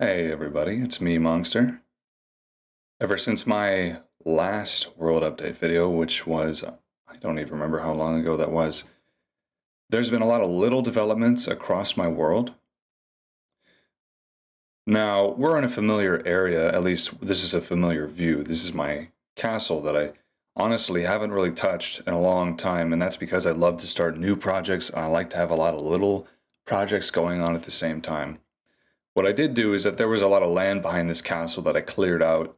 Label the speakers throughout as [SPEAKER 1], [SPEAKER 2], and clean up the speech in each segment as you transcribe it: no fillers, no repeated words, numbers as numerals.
[SPEAKER 1] Hey everybody, it's me, Monster. Ever since my last world update video, which was, I don't even remember how long ago that was, there's been a lot of little developments across my world. Now, we're in a familiar area, at least this is a familiar view. This is my castle that I honestly haven't really touched in a long time, and that's because I love to start new projects, and I like to have a lot of little projects going on at the same time. What I did do is that there was a lot of land behind this castle that I cleared out,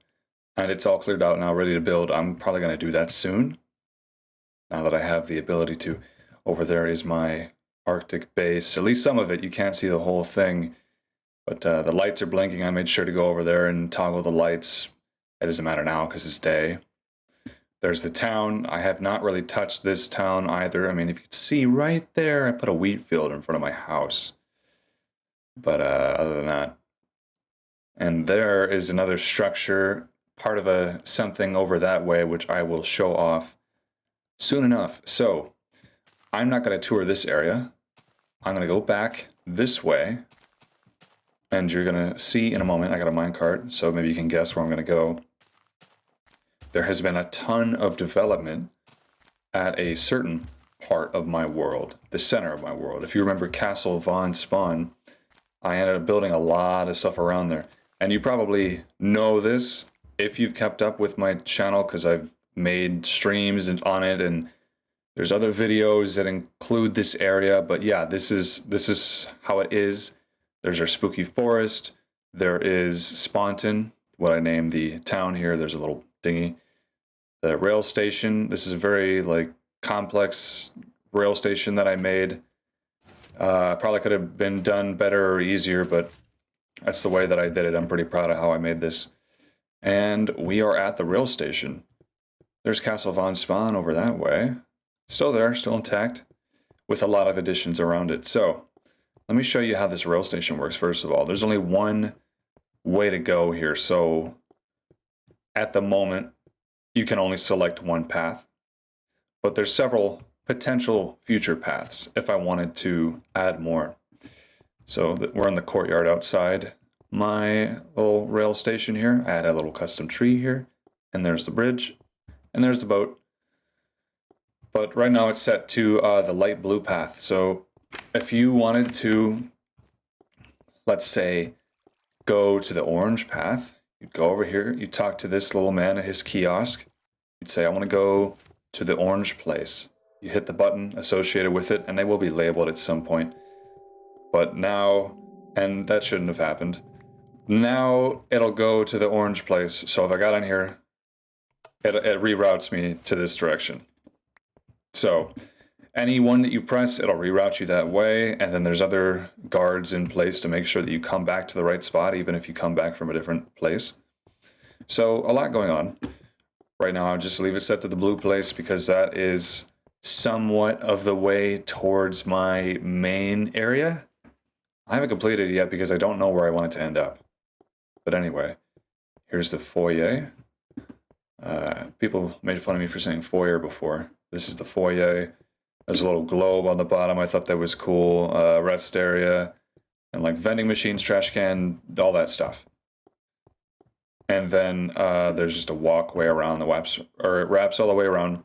[SPEAKER 1] and it's all cleared out now, ready to build. I'm probably going to do that soon, now that I have the ability to. Over there is my Arctic base, at least some of it. You can't see the whole thing, but the lights are blinking. I made sure to go over there and toggle the lights. It doesn't matter now because it's day. There's the town. I have not really touched this town either. I mean, if you could see right there, I put a wheat field in front of my house. But other than that, and there is another structure, part of something over that way, which I will show off soon enough. So I'm not going to tour this area. I'm going to go back this way, and you're going to see in a moment. I got a minecart, so maybe you can guess where I'm going to go. There has been a ton of development at a certain part of my world, the center of my world. If you remember Castle Von Spawn, I ended up building a lot of stuff around there. And you probably know this if you've kept up with my channel, because I've made streams on it, and there's other videos that include this area. But yeah, this is how it is. There's our spooky forest. There is Sponton, what I named the town here. There's a little dinghy. The rail station. This is a very complex rail station that I made. Probably could have been done better or easier, but that's the way that I did it. I'm pretty proud of how I made this. And we are at the rail station. There's Castle Von Spawn over that way. Still there, still intact, with a lot of additions around it. So let me show you how this rail station works first of all. There's only one way to go here. So at the moment, you can only select one path, but there's several potential future paths if I wanted to add more. So we're in the courtyard outside my little rail station here. I had a little custom tree here, and there's the bridge, and there's the boat. But right now it's set to the light blue path. So if you wanted to, let's say, go to the orange path, you'd go over here, you talk to this little man at his kiosk. You'd say, I want to go to the orange place. You hit the button associated with it, and they will be labeled at some point. But now, and that shouldn't have happened, now it'll go to the orange place. So if I got on here, it reroutes me to this direction. So any one that you press, it'll reroute you that way, and then there's other guards in place to make sure that you come back to the right spot, even if you come back from a different place. So a lot going on. Right now, I'll just leave it set to the blue place because that is somewhat of the way towards my main area. I haven't completed it yet because I don't know where I want it to end up. But anyway, here's the foyer. People made fun of me for saying foyer before. This is the foyer. There's a little globe on the bottom. I thought that was cool. Rest area, and vending machines, trash can, all that stuff. And then there's just a walkway around it wraps all the way around.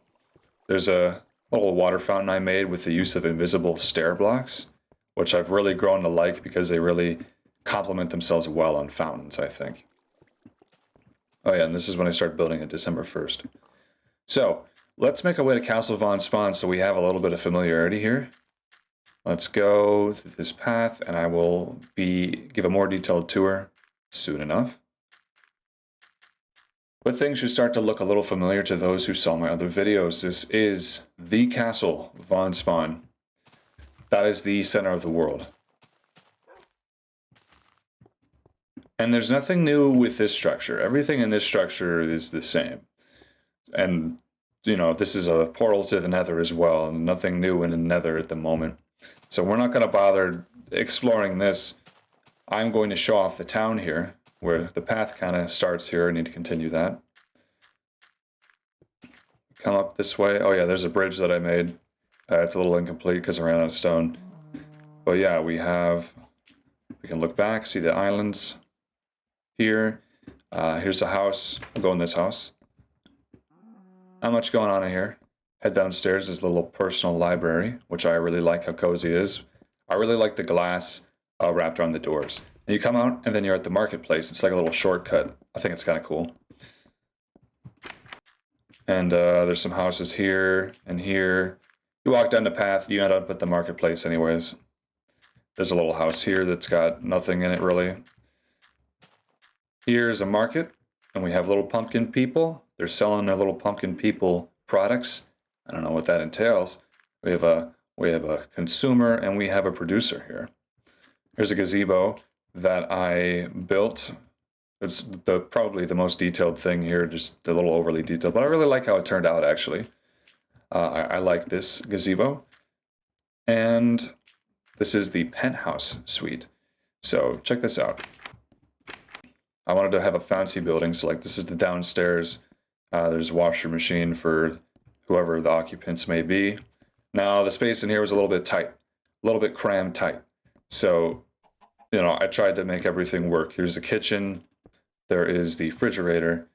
[SPEAKER 1] There's a little water fountain I made with the use of invisible stair blocks, which I've really grown to like because they really complement themselves well on fountains, I think. Oh yeah, and this is when I start building it, December 1st. So let's make our way to Castle Von Spawn so we have a little bit of familiarity here. Let's go through this path, and I will give a more detailed tour soon enough. But things should start to look a little familiar to those who saw my other videos. This is the Castle Von Spawn. That is the center of the world. And there's nothing new with this structure. Everything in this structure is the same. And, this is a portal to the Nether as well, and nothing new in the Nether at the moment. So we're not going to bother exploring this. I'm going to show off the town here, where the path kind of starts here. I need to continue that. Come up this way. Oh yeah, there's a bridge that I made. It's a little incomplete because I ran out of stone. But yeah, we can look back, see the islands. here. Here's the house. We'll go in this house. Not much going on in here. Head downstairs. There's a little personal library, which I really like how cozy it is. I really like the glass wrapped around the doors. And you come out, and then you're at the marketplace. It's like a little shortcut. I think it's kind of cool. And there's some houses here and here. You walk down the path, you end up at the marketplace anyways. There's a little house here that's got nothing in it really. Here's a market, and we have little pumpkin people. They're selling their little pumpkin people products. I don't know what that entails. We have a consumer and we have a producer here. Here's a gazebo that I built. It's probably the most detailed thing here, just a little overly detailed, but I really like how it turned out actually. I like this gazebo. And this is the penthouse suite. So check this out. I wanted to have a fancy building, so like this is the downstairs. There's a washer machine for whoever the occupants may be. Now the space in here was a little bit tight, a little bit crammed tight. So, you know, I tried to make everything work. Here's the kitchen. There is the refrigerator,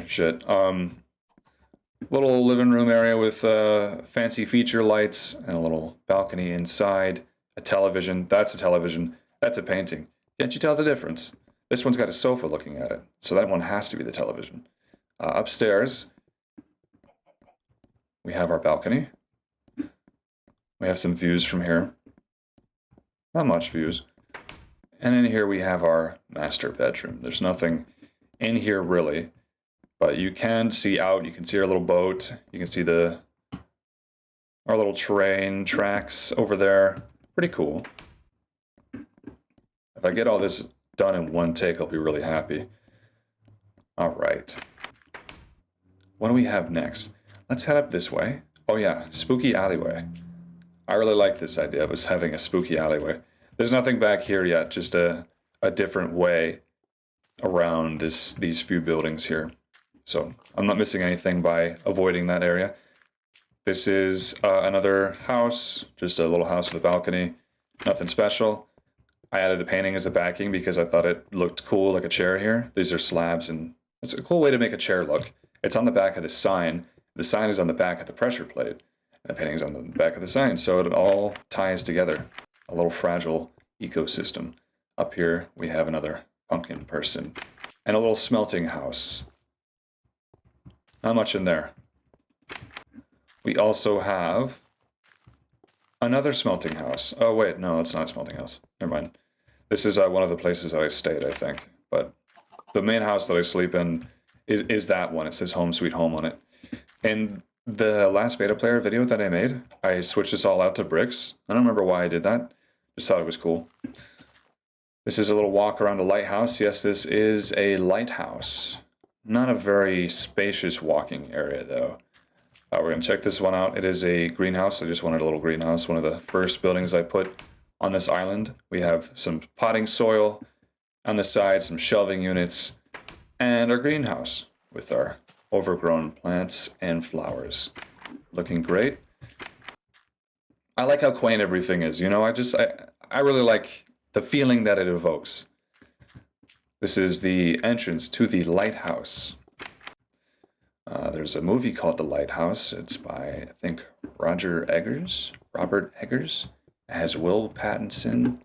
[SPEAKER 1] shit. Little living room area with fancy feature lights and a little balcony inside. A television. That's a television. That's a painting. Can't you tell the difference? This one's got a sofa looking at it, so that one has to be the television. Upstairs, we have our balcony. We have some views from here. Not much views. And in here we have our master bedroom. There's nothing in here really, but you can see out. You can see our little boat. You can see our little train tracks over there. Pretty cool. If I get all this done in one take, I'll be really happy. All right. What do we have next? Let's head up this way. Oh yeah, spooky alleyway. I really like this idea of us having a spooky alleyway. There's nothing back here yet, just a different way around these few buildings here. So I'm not missing anything by avoiding that area. This is another house, just a little house with a balcony. Nothing special. I added a painting as a backing because I thought it looked cool, like a chair here. These are slabs, and it's a cool way to make a chair look. It's on the back of the sign. The sign is on the back of the pressure plate. The painting's on the back of the sign, so it all ties together. A little fragile ecosystem. Up here, we have another pumpkin person. And a little smelting house. Not much in there. We also have another smelting house. Oh wait, no, it's not a smelting house. Never mind. This is one of the places that I stayed, I think. But the main house that I sleep in is that one. It says Home Sweet Home on it. In the last beta player video that I made, I switched this all out to bricks. I don't remember why I did that. Just thought it was cool. This is a little walk around a lighthouse. Yes, this is a lighthouse. Not a very spacious walking area, though. We're going to check this one out. It is a greenhouse. I just wanted a little greenhouse. One of the first buildings I put on this island. We have some potting soil on the side, some shelving units, and our greenhouse with our overgrown plants and flowers. Looking great. I like how quaint everything is. You know, I really like the feeling that it evokes. This is the entrance to the lighthouse. There's a movie called The Lighthouse. It's by, I think, Robert Eggers. It has Will Pattinson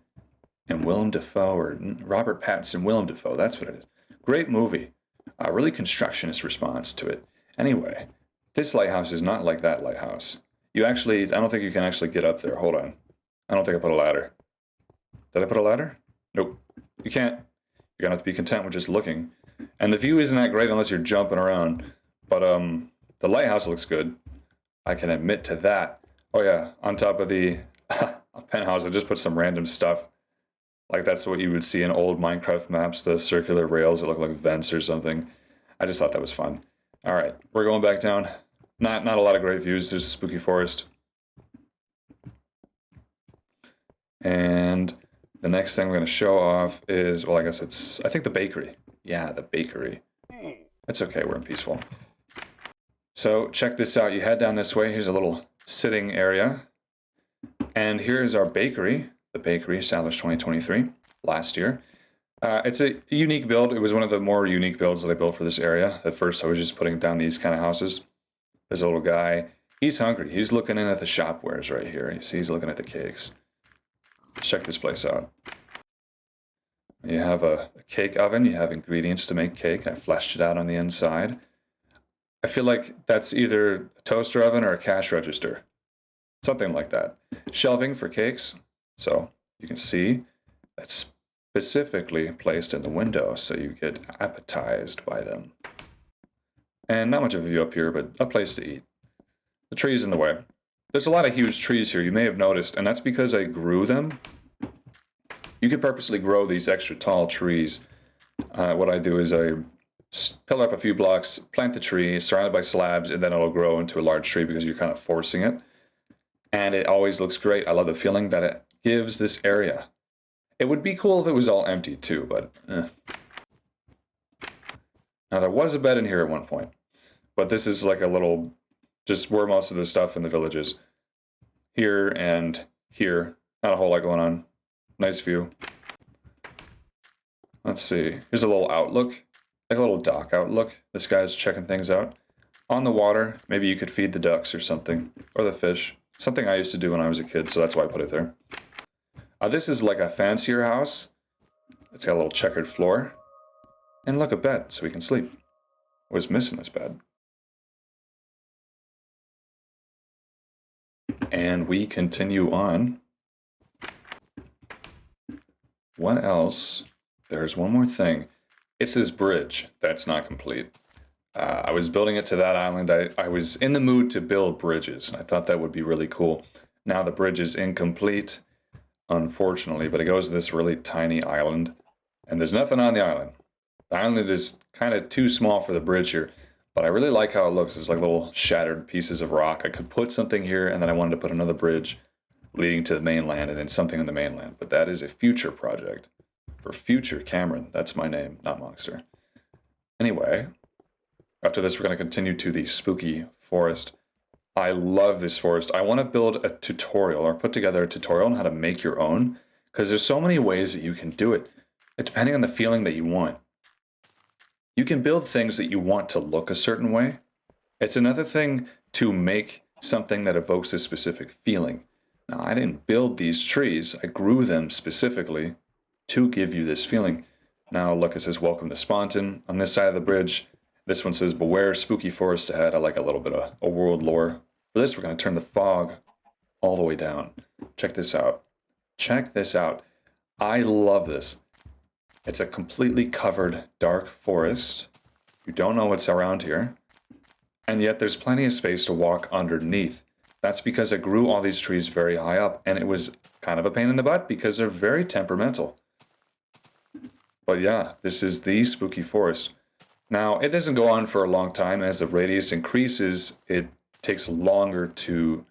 [SPEAKER 1] and Willem Dafoe, or Robert Pattinson, Willem Dafoe. That's what it is. Great movie. Really constructionist response to it. Anyway, this lighthouse is not like that lighthouse. I don't think you can actually get up there. Hold on. I don't think I put a ladder. Did I put a ladder? Nope. You can't. You're gonna have to be content with just looking. And the view isn't that great unless you're jumping around. But the lighthouse looks good. I can admit to that. Oh yeah, on top of the penthouse, I just put some random stuff. Like that's what you would see in old Minecraft maps, the circular rails that look like vents or something. I just thought that was fun. All right, we're going back down. Not a lot of great views. There's a spooky forest. And the next thing we're going to show off is, well, I guess I think the bakery. Yeah, the bakery. It's okay, we're in peaceful. So check this out. You head down this way. Here's a little sitting area. And here's our bakery. The bakery established 2023, last year. It's a unique build. It was one of the more unique builds that I built for this area. At first, I was just putting down these kind of houses. There's a little guy. He's hungry. He's looking in at the shop wares right here. You see, he's looking at the cakes. Let's check this place out. You have a cake oven. You have ingredients to make cake. I fleshed it out on the inside. I feel like that's either a toaster oven or a cash register. Something like that. Shelving for cakes. So you can see that's specifically placed in the window so you get appetized by them. And not much of a view up here, but a place to eat. The tree's in the way. There's a lot of huge trees here, you may have noticed, and that's because I grew them. You could purposely grow these extra tall trees. What I do is I pillar up a few blocks, plant the tree, surrounded by slabs, and then it'll grow into a large tree because you're kind of forcing it. And it always looks great. I love the feeling that it gives this area. It would be cool if it was all empty too, but Now there was a bed in here at one point, but this is like a little, just where most of the stuff in the village is. Here and here, not a whole lot going on. Nice view. Let's see, here's a little outlook, like a little dock outlook. This guy's checking things out. On the water, maybe you could feed the ducks or something, or the fish. Something I used to do when I was a kid, so that's why I put it there. This is like a fancier house. It's got a little checkered floor. And look, a bed, so we can sleep. I was missing this bed. And we continue on. What else? There's one more thing. It's this bridge that's not complete. I was building it to that island. I was in the mood to build bridges. I thought that would be really cool. Now the bridge is incomplete, unfortunately, but it goes to this really tiny island. And there's nothing on the island. The island is kind of too small for the bridge here, but I really like how it looks. It's like little shattered pieces of rock. I could put something here, and then I wanted to put another bridge leading to the mainland, and then something on the mainland. But that is a future project. For future Cameron. That's my name, not Monster. Anyway, after this, we're going to continue to the spooky forest. I love this forest. I want to build a tutorial, or put together a tutorial on how to make your own, because there's so many ways that you can do it, depending on the feeling that you want. You can build things that you want to look a certain way. It's another thing to make something that evokes a specific feeling. Now, I didn't build these trees. I grew them specifically to give you this feeling. Now, look, it says, welcome to Spontan. On this side of the bridge, this one says, beware spooky forest ahead. I like a little bit of a world lore. For this, we're going to turn the fog all the way down. Check this out. Check this out. I love this. It's a completely covered dark forest. You don't know what's around here. And yet there's plenty of space to walk underneath. That's because I grew all these trees very high up, and it was kind of a pain in the butt because they're very temperamental. But yeah, this is the spooky forest. Now, it doesn't go on for a long time. As the radius increases, it takes longer to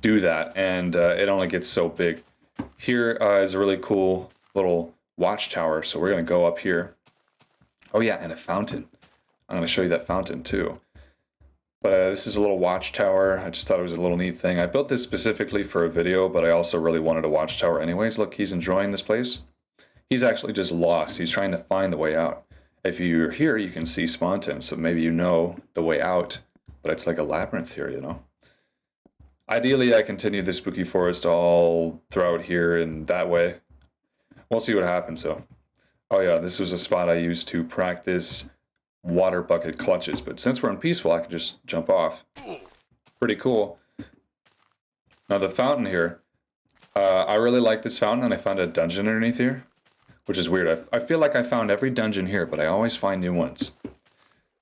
[SPEAKER 1] do that, and it only gets so big. Here is a really cool little watchtower, so we're going to go up here. Oh yeah, and a fountain. I'm going to show you that fountain too. But this is a little watchtower. I just thought it was a little neat thing. I built this specifically for a video, but I also really wanted a watchtower anyways. Look, he's enjoying this place. He's actually just lost. He's trying to find the way out. If you're here, you can see Spontan, so maybe you know the way out, but it's like a labyrinth here, you know? Ideally, I continue the spooky forest all throughout here and that way. We'll see what happens, though. Oh yeah, this was a spot I used to practice water bucket clutches, but since we're in peaceful, I can just jump off. Pretty cool. Now the fountain here, I really like this fountain, and I found a dungeon underneath here, which is weird. I feel like I found every dungeon here, but I always find new ones.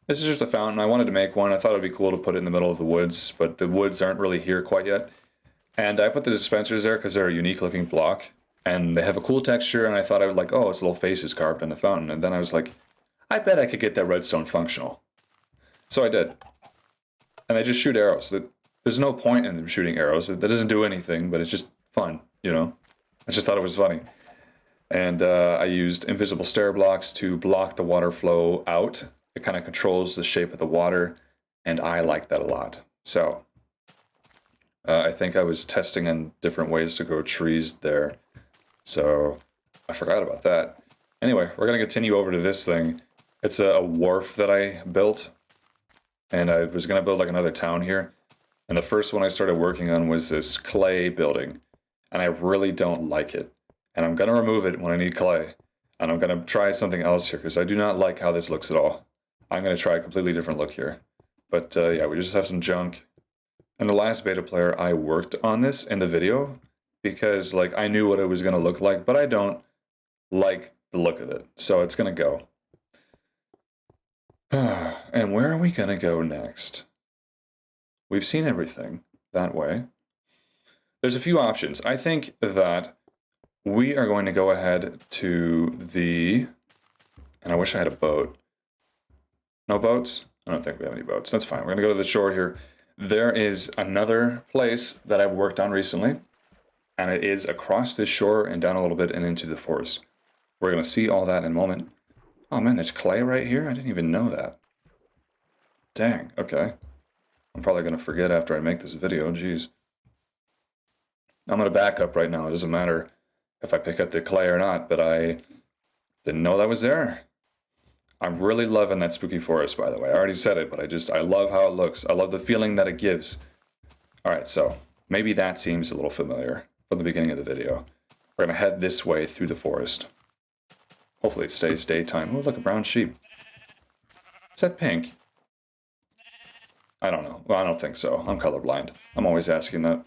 [SPEAKER 1] This is just a fountain. I wanted to make one. I thought it would be cool to put it in the middle of the woods, but the woods aren't really here quite yet. And I put the dispensers there because they're a unique looking block, and they have a cool texture, and I thought I would like, oh, it's little faces carved in the fountain. And then I was like, I bet I could get that redstone functional. So I did. And I just shoot arrows. There's no point in them shooting arrows. That doesn't do anything, but it's just fun, you know? I just thought it was funny. And I used invisible stair blocks to block the water flow out. It kind of controls the shape of the water, and I like that a lot. So I think I was testing in different ways to grow trees there. So I forgot about that. Anyway, we're going to continue over to this thing. It's a wharf that I built, and I was going to build like another town here. And the first one I started working on was this clay building, and I really don't like it. And I'm going to remove it when I need clay. And I'm going to try something else here, because I do not like how this looks at all. I'm going to try a completely different look here. But yeah, we just have some junk. And the last beta player, I worked on this in the video, because like I knew what it was going to look like, but I don't like the look of it. So it's going to go. And where are we going to go next? We've seen everything that way. There's a few options. I think that we are going to go ahead to the... And I wish I had a boat. No boats? I don't think we have any boats. That's fine. We're going to go to the shore here. There is another place that I've worked on recently. And it is across this shore and down a little bit and into the forest. We're going to see all that in a moment. Oh man, there's clay right here? I didn't even know that. Dang, okay. I'm probably going to forget after I make this video, jeez. I'm going to back up right now. It doesn't matter if I pick up the clay or not, but I didn't know that was there. I'm really loving that spooky forest, by the way. I already said it, but I love how it looks. I love the feeling that it gives. Alright, so maybe that seems a little familiar from the beginning of the video. We're going to head this way through the forest. Hopefully it stays daytime. Oh, look, a brown sheep. Is that pink? I don't know. Well, I don't think so. I'm colorblind. I'm always asking that.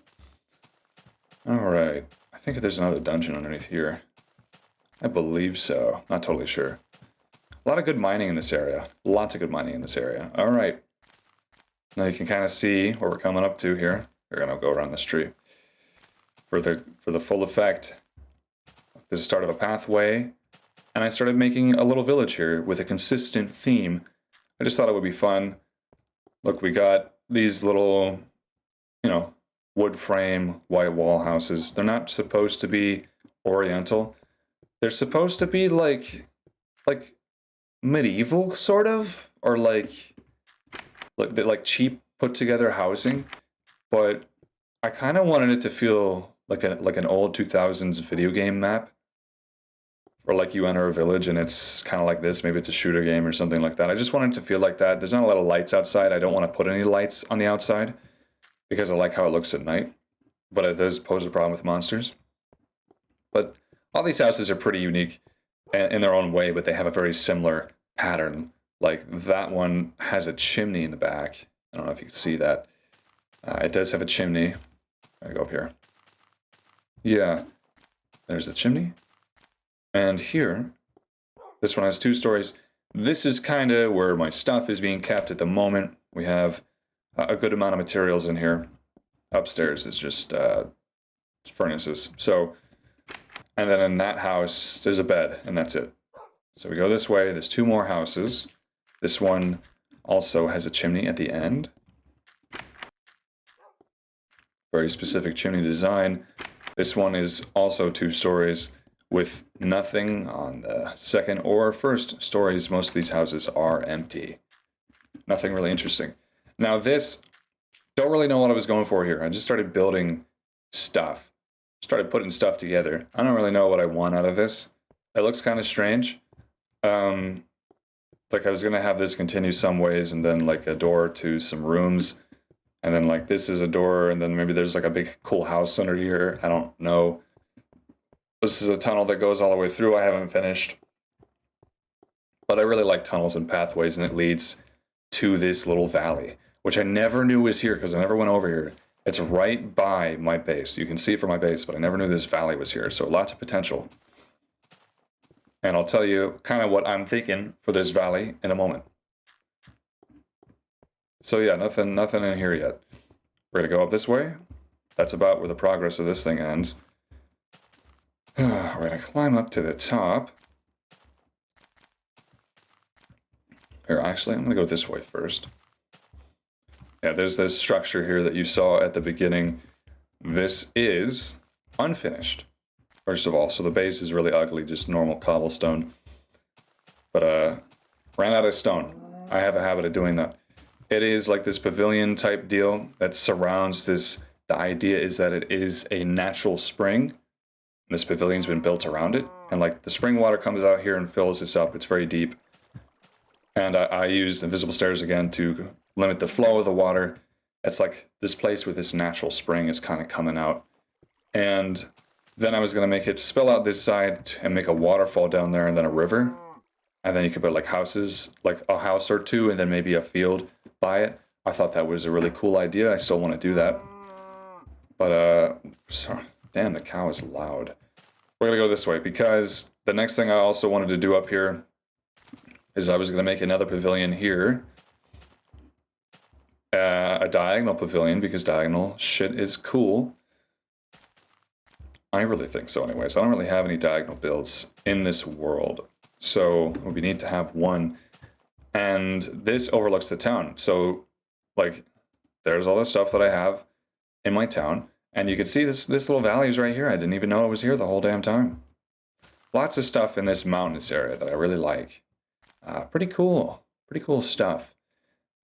[SPEAKER 1] Alright. I think there's another dungeon underneath here. I believe so. Not totally sure. A lot of good mining in this area. Lots of good mining in this area. Alright. Now you can kind of see where we're coming up to here. We're going to go around this tree. For the full effect. There's the start of a pathway. And I started making a little village here with a consistent theme. I just thought it would be fun. Look, we got these little, you know, wood frame, white wall houses. They're not supposed to be oriental. They're supposed to be like medieval, sort of, or like cheap put together housing. But I kind of wanted it to feel like an old 2000s video game map. Or like you enter a village and it's kind of like this. Maybe it's a shooter game or something like that. I just wanted it to feel like that. There's not a lot of lights outside. I don't want to put any lights on the outside because I like how it looks at night. But it does pose a problem with monsters. But all these houses are pretty unique in their own way, but they have a very similar pattern. Like that one has a chimney in the back. I don't know if you can see that. It does have a chimney. I go up here. Yeah, there's the chimney. And here, this one has 2 stories. This is kind of where my stuff is being kept at the moment. We have a good amount of materials in here. Upstairs is just furnaces. So, and then in that house, there's a bed, and that's it. So we go this way. There's 2 more houses. This one also has a chimney at the end. Very specific chimney design. This one is also 2 stories. With nothing on the second or first stories. Most of these houses are empty. Nothing really interesting. Now this, don't really know what I was going for here. I just started building stuff. Started putting stuff together. I don't really know what I want out of this. It looks kind of strange. Like I was going to have this continue some ways and then like a door to some rooms. And then like this is a door and then maybe there's like a big cool house under here. I don't know. This is a tunnel that goes all the way through. I haven't finished. But I really like tunnels and pathways, and it leads to this little valley, which I never knew was here because I never went over here. It's right by my base. You can see it from my base, but I never knew this valley was here. So lots of potential. And I'll tell you kind of what I'm thinking for this valley in a moment. So yeah, nothing in here yet. We're going to go up this way. That's about where the progress of this thing ends. We're going to climb up to the top. Here, actually, I'm going to go this way first. Yeah, there's this structure here that you saw at the beginning. This is unfinished, first of all. So the base is really ugly, just normal cobblestone. But ran out of stone. I have a habit of doing that. It is like this pavilion type deal that surrounds this. The idea is that it is a natural spring. This pavilion's been built around it, And like the spring water comes out here and fills this up. It's very deep. And I used invisible stairs again to limit the flow of the water. It's like this place with this natural spring is kind of coming out. And then I was going to make it spill out this side and make a waterfall down there and then a river. And then you could put like houses, like a house or two, and then maybe a field by it. I thought that was a really cool idea. I still want to do that. But, sorry. Damn, the cow is loud. We're going to go this way because the next thing I also wanted to do up here is I was going to make another pavilion here. A diagonal pavilion because diagonal shit is cool. I really think so anyways. I don't really have any diagonal builds in this world. So we need to have one. And this overlooks the town. So, like, there's all the stuff that I have in my town. And you can see this little valley is right here. I didn't even know it was here the whole damn time. Lots of stuff in this mountainous area that I really like. Pretty cool. Pretty cool stuff.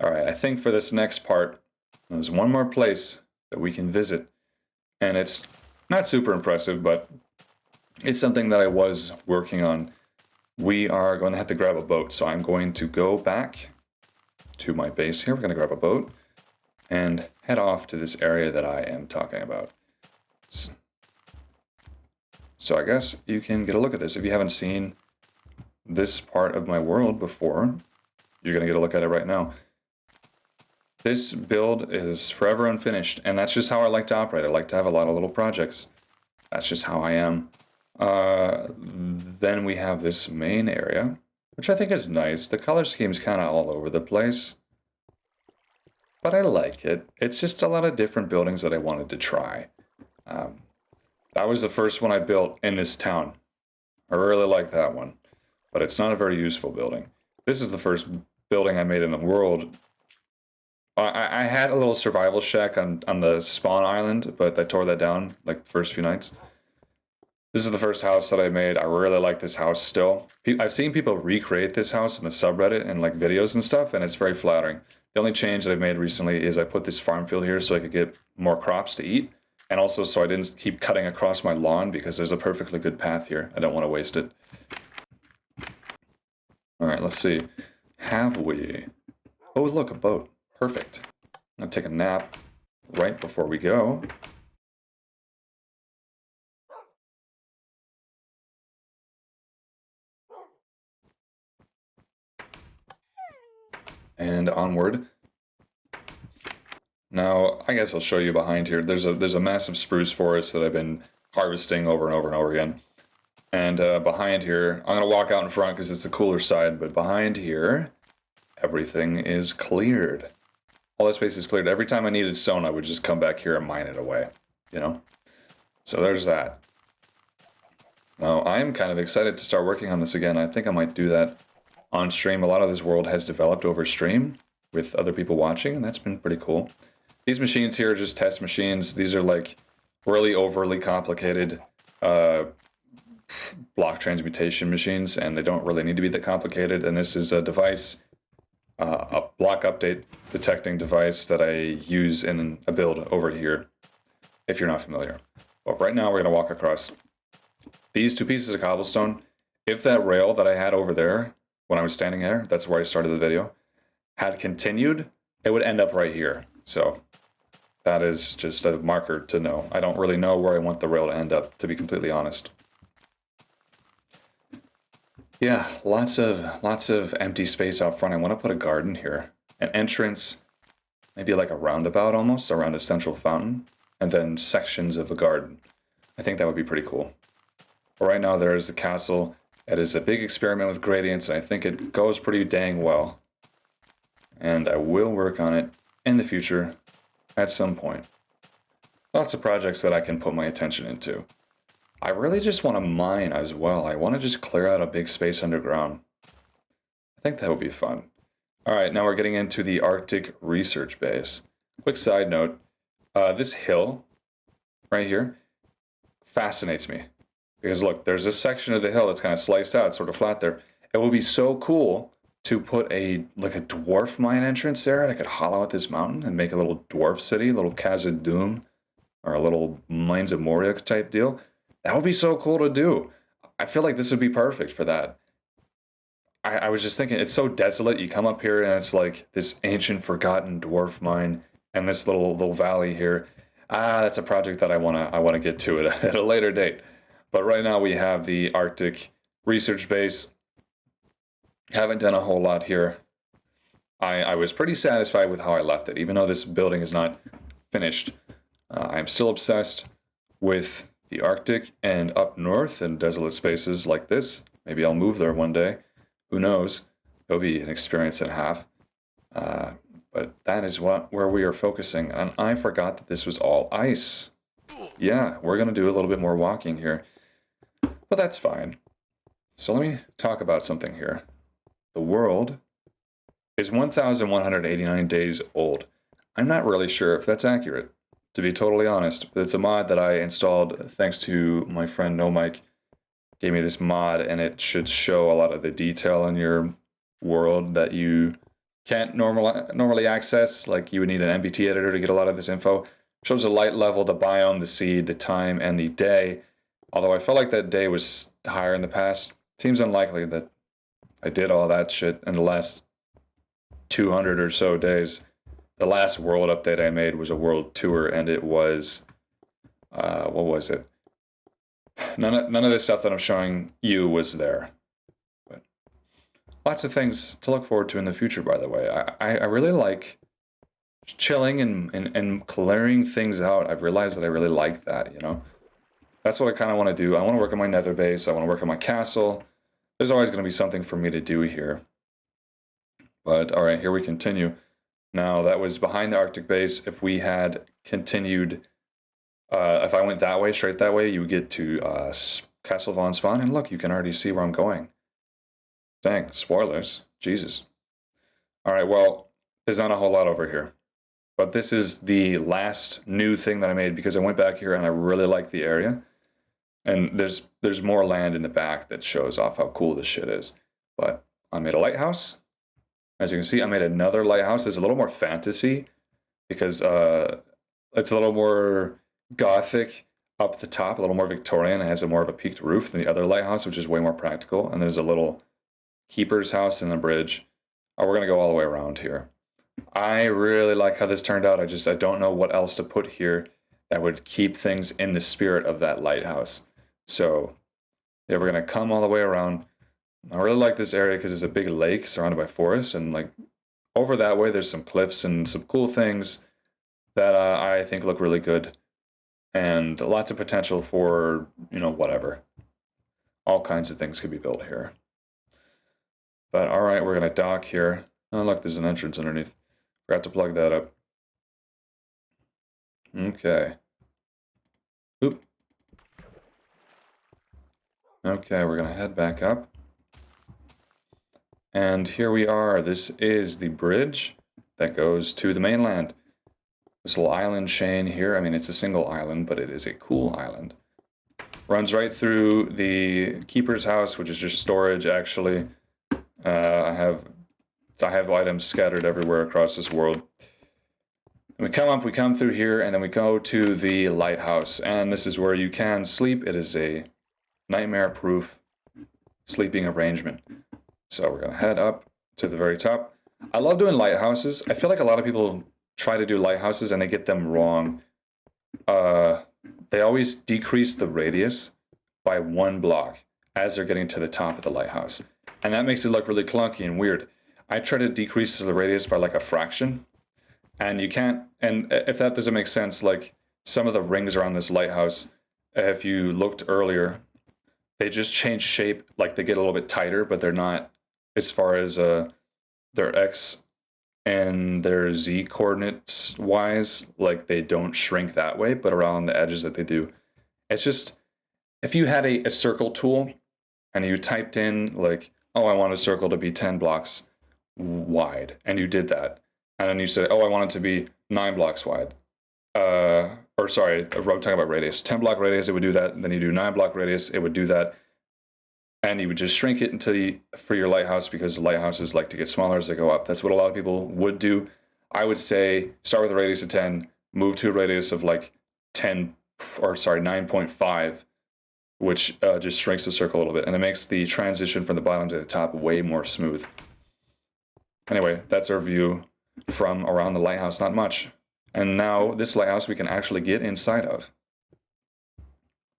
[SPEAKER 1] All right, I think for this next part, there's one more place that we can visit. And it's not super impressive, but it's something that I was working on. We are going to have to grab a boat. So I'm going to go back to my base here. We're going to grab a boat and head off to this area that I am talking about. So I guess you can get a look at this. If you haven't seen this part of my world before, you're going to get a look at it right now. This build is forever unfinished, and that's just how I like to operate. I like to have a lot of little projects. That's just how I am. Then we have this main area, which I think is nice. The color scheme's kind of all over the place, but I like it. It's just a lot of different buildings that I wanted to try. That was the first one I built in this town. I really like that one, but it's not a very useful building. This is the first building I made in the world. I had a little survival shack on the spawn island, but I tore that down like the first few nights. This is the first house that I made. I really like this house still. I've seen people recreate this house in the subreddit and like videos and stuff, and it's very flattering. The only change that I've made recently is I put this farm field here so I could get more crops to eat, and also so I didn't keep cutting across my lawn because there's a perfectly good path here. I don't want to waste it. All right, let's see. Have we? Oh, look, a boat. Perfect. I'm going to take a nap right before we go. And onward. Now, I guess I'll show you behind here. There's a massive spruce forest that I've been harvesting over and over and over again. And behind here, I'm going to walk out in front because it's the cooler side, but behind here, everything is cleared. All that space is cleared. Every time I needed stone, I would just come back here and mine it away, you know? So there's that. Now, I'm kind of excited to start working on this again. I think I might do that on stream. A lot of this world has developed over stream with other people watching, and that's been pretty cool. These machines here are just test machines. These are like really overly complicated block transmutation machines, and they don't really need to be that complicated. And this is a device, a block update detecting device that I use in a build over here, if you're not familiar. But right now we're going to walk across these two pieces of cobblestone. If that rail that I had over there when I was standing there, that's where I started the video, had continued, it would end up right here. So that is just a marker to know. I don't really know where I want the rail to end up, to be completely honest. Yeah, lots of empty space out front. I want to put a garden here. An entrance, maybe like a roundabout almost, around a central fountain, and then sections of a garden. I think that would be pretty cool. But right now there is the castle. It is a big experiment with gradients, and I think it goes pretty dang well. And I will work on it in the future at some point. Lots of projects that I can put my attention into. I really just want to mine as well. I want to just clear out a big space underground. I think that would be fun. All right, now we're getting into the Arctic Research Base. Quick side note, this hill right here fascinates me. Because look, there's this section of the hill that's kind of sliced out, sort of flat there. It would be so cool to put a dwarf mine entrance there, and I could hollow out this mountain and make a little dwarf city, a little Khazad Dûm, or a little Mines of Moria type deal. That would be so cool to do. I feel like this would be perfect for that. I was just thinking, it's so desolate. You come up here and it's like this ancient, forgotten dwarf mine, and this little valley here. That's a project that I wanna get to it at a later date. But right now we have the Arctic research base. Haven't done a whole lot here. I was pretty satisfied with how I left it, even though this building is not finished. I'm still obsessed with the Arctic and up north and desolate spaces like this. Maybe I'll move there one day. Who knows? It'll be an experience and a half. But that is where we are focusing. And I forgot that this was all ice. Yeah, we're going to do a little bit more walking here. But that's fine. So let me talk about something here. The world is 1,189 days old. I'm not really sure if that's accurate, to be totally honest. But it's a mod that I installed thanks to my friend No Mike. Gave me this mod, and it should show a lot of the detail in your world that you can't normally access. Like, you would need an MBT editor to get a lot of this info. It shows the light level, the biome, the seed, the time, and the day. Although I felt like that day was higher in the past. It seems unlikely that I did all that shit in the last 200 or so days. The last world update I made was a world tour, and it was, what was it? None of this stuff that I'm showing you was there. But lots of things to look forward to in the future, by the way. I really like chilling and clearing things out. I've realized that I really like that, you know? That's what I kind of want to do. I want to work on my nether base. I want to work on my castle. There's always going to be something for me to do here. But, all right, here we continue. Now, that was behind the Arctic base. If we had continued... if I went that way, straight that way, you would get to Castle Von Spawn, and look, you can already see where I'm going. Dang, spoilers. Jesus. Alright, well, there's not a whole lot over here. But this is the last new thing that I made because I went back here and I really like the area. And there's more land in the back that shows off how cool this shit is. But I made a lighthouse. As you can see, I made another lighthouse. It's a little more fantasy because it's a little more Gothic up the top, a little more Victorian. It has a more of a peaked roof than the other lighthouse, which is way more practical. And there's a little keeper's house in the bridge. We're going to go all the way around here. I really like how this turned out. I don't know what else to put here that would keep things in the spirit of that lighthouse. So, yeah, we're going to come all the way around. I really like this area because it's a big lake surrounded by forest. And, like, over that way, there's some cliffs and some cool things that I think look really good. And lots of potential for, you know, whatever. All kinds of things could be built here. But, all right, we're going to dock here. Oh, look, there's an entrance underneath. Forgot to plug that up. Okay. Oop. Okay, we're going to head back up. And here we are. This is the bridge that goes to the mainland. This little island chain here. I mean, it's a single island, but it is a cool island. Runs right through the keeper's house, which is just storage, actually. I have items scattered everywhere across this world. And we come up, we come through here, and then we go to the lighthouse. And this is where you can sleep. It is a nightmare-proof sleeping arrangement. So we're going to head up to the very top. I love doing lighthouses. I feel like a lot of people try to do lighthouses and they get them wrong. They always decrease the radius by 1 block as they're getting to the top of the lighthouse. And that makes it look really clunky and weird. I try to decrease the radius by like a fraction. And you can't, and if that doesn't make sense, like some of the rings around this lighthouse, if you looked earlier, they just change shape, like they get a little bit tighter, but they're not, as far as their X and their Z coordinates wise, like they don't shrink that way, but around the edges that they do. It's just, if you had a circle tool and you typed in like, oh, I want a circle to be 10 blocks wide, and you did that. And then you said, oh, I want it to be 9 blocks wide. Or sorry, I'm talking about radius. 10 block radius, it would do that. And then you do 9 block radius, it would do that. And you would just shrink it until for your lighthouse, because lighthouses like to get smaller as they go up. That's what a lot of people would do. I would say start with a radius of 10, move to a radius of like 9.5, which just shrinks the circle a little bit, and it makes the transition from the bottom to the top way more smooth. Anyway, that's our view from around the lighthouse, not much. And now this lighthouse we can actually get inside of.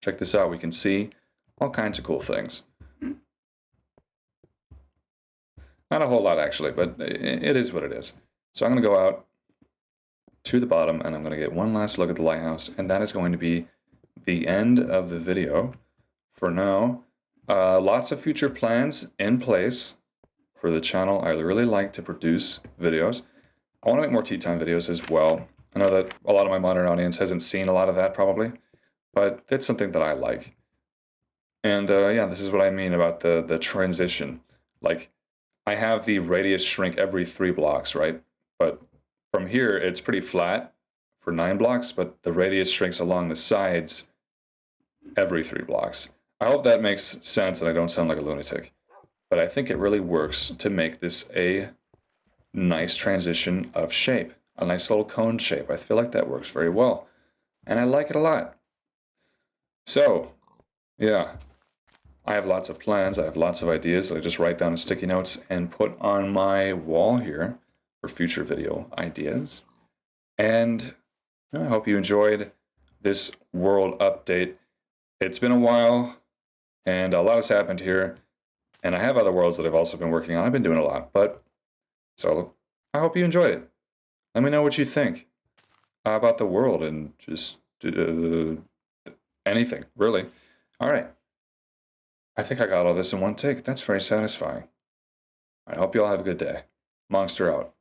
[SPEAKER 1] Check this out, we can see all kinds of cool things. Not a whole lot actually, but it is what it is. So I'm going to go out to the bottom and I'm going to get one last look at the lighthouse, and that is going to be the end of the video. For now, lots of future plans in place for the channel. I really like to produce videos. I want to make more tea time videos as well. I know that a lot of my modern audience hasn't seen a lot of that probably, but it's something that I like. And yeah, this is what I mean about the transition. Like, I have the radius shrink every 3 blocks, right? But from here, it's pretty flat for 9 blocks, but the radius shrinks along the sides every 3 blocks. I hope that makes sense and I don't sound like a lunatic. But I think it really works to make this a nice transition of shape. A nice little cone shape. I feel like that works very well. And I like it a lot. So, yeah. I have lots of plans. I have lots of ideas that I just write down in sticky notes and put on my wall here for future video ideas. And I hope you enjoyed this world update. It's been a while, and a lot has happened here. And I have other worlds that I've also been working on. I've been doing a lot, but so I hope you enjoyed it. Let me know what you think about the world and just anything, really. All right. I think I got all this in one take. That's very satisfying. I hope you all have a good day. Monster out.